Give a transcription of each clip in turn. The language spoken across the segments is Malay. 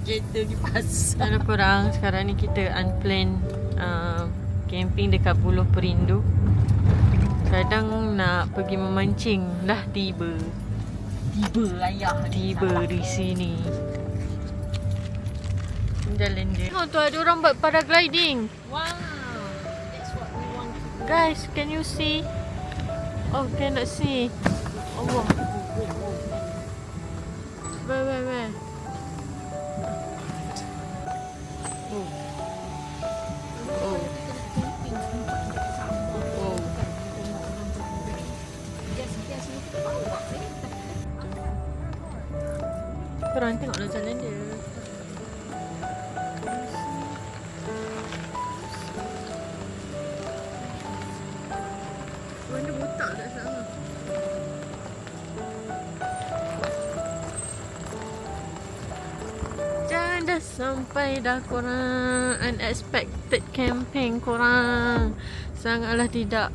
Kereta di pasar. Ada korang, sekarang ni kita unplanned camping dekat Pulau Perindu. Kadang nak pergi memancing. Dah tiba. Tiba di sini. Jalan dia. Oh tu ada orang buat paragliding. Wow, that's what we want to do. Guys, can you see? Oh, cannot see. Allah. Where? Oh. Oh. Oh. Korang tengoklah jalan dia. Mana botak kat sana. Jangan dah sampai dah korang. Unexpected camping korang. Sangatlah tidak.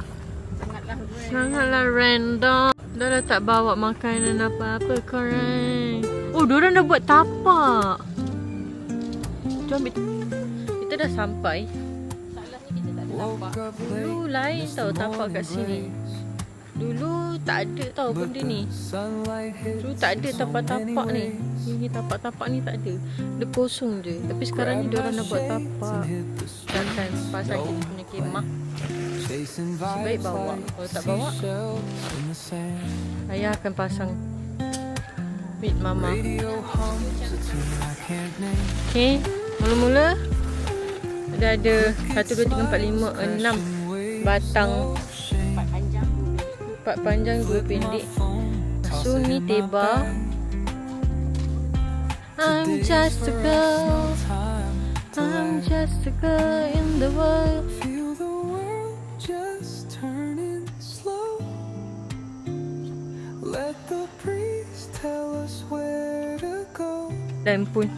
Sangatlah random. Dah lah tak bawa makanan apa-apa korang. Oh, diorang dah buat tapak. Jom ambil. Kita dah sampai. Salahnya kita tak ada tapak. Dulu lain tau tapak kat sini. Dulu tak ada tau benda ni. Dulu tak ada tapak-tapak ni. Ini tapak-tapak ni tak ada. Dia kosong je. Tapi sekarang ni diorang dah buat tapak. Takkan pasang kita punya kemah. Sebaik bawa. Kalau tak bawa, ayah akan pasang meet mama. Okay, mula-mula dah ada 1, 2, 3, 4, 5, 6 batang. 4 panjang 2 pendek. So ni teba. I'm just a girl. I'm just a girl in the world. Dan pun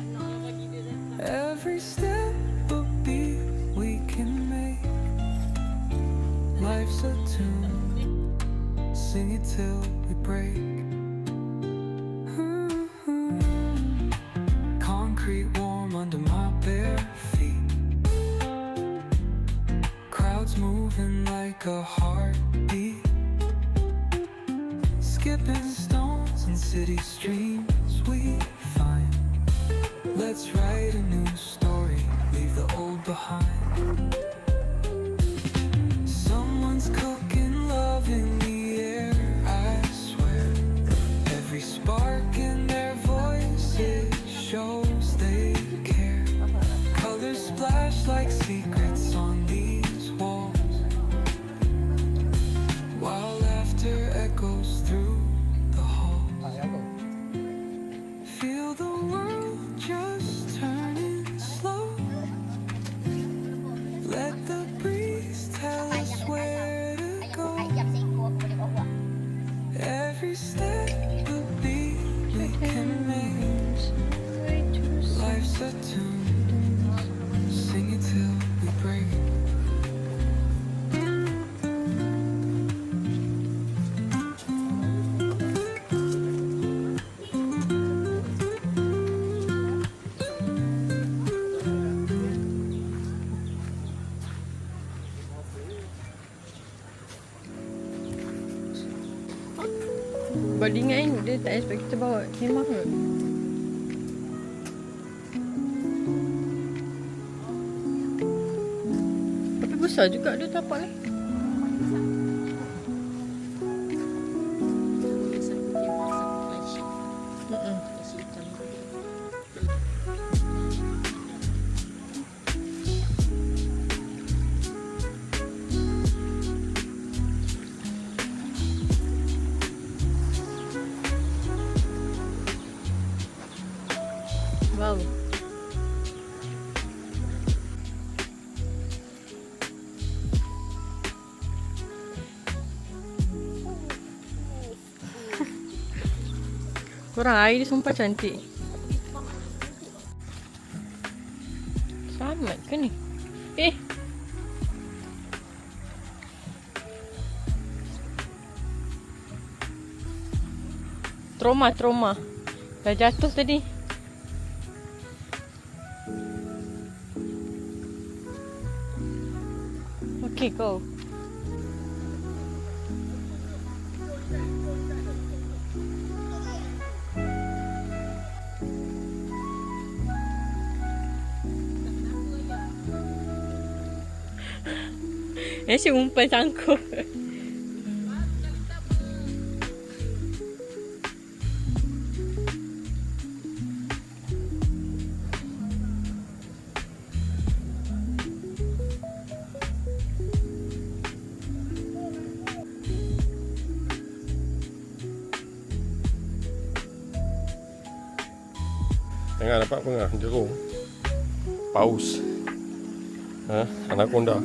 every step a beat we can make. Life's a tune, sing it till we break. Concrete warm under my bare feet. Crowds moving like a heartbeat. Skipping stones in city streets we find. Let's write a new story, leave the old behind. Someone's cooking love in the air, I swear. Every spark in their voice, it shows they care. Colors splash like secrets on these walls, while laughter echoes through the halls. Feel the world just turning slow. Let the breeze tell us where to go. Every step a beat we can make. Life's a tune, sing it till we break. Baru ingat kan dia tak expect kita bawa kemah ke. Tapi besar juga dia tapak ni. Wow. Korang air dia sumpah cantik. Selamat ke ni? Trauma. Dah jatuh tadi. Okay, go. Si umpan sangkut. Tengah dapat apa ngah? Jerung. Paus. Anaconda.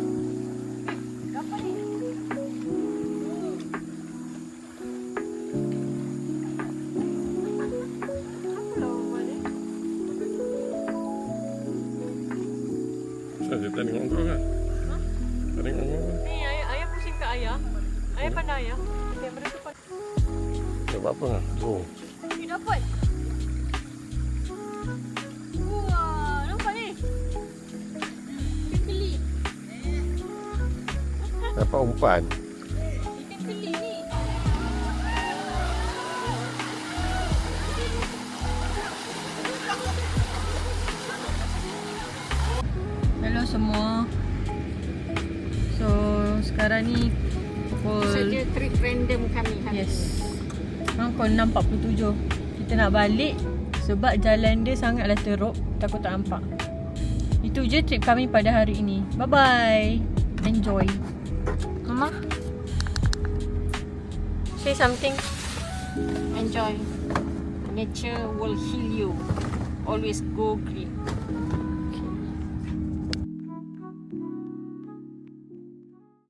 Saya tengok kau kan? Tengok kau kan? Ni ayah pusing ke ayah. Ayah pandai ayah. Kamera tu pandai. Dapat apa ngah? Jerung. Ni dapat. Wah, nampak ni. Ikan keli. Dapat umpan. Ikan keli ni. Hello semua. So, sekarang ni pukul Saja trip random kami hari yes. Sekarang pukul 6.47. Kita nak balik sebab jalan dia sangatlah teruk. Takut tak nampak. Itu je trip kami pada hari ini. Bye-bye. Enjoy. Mama, say something. Enjoy. Nature will heal you. Always go green.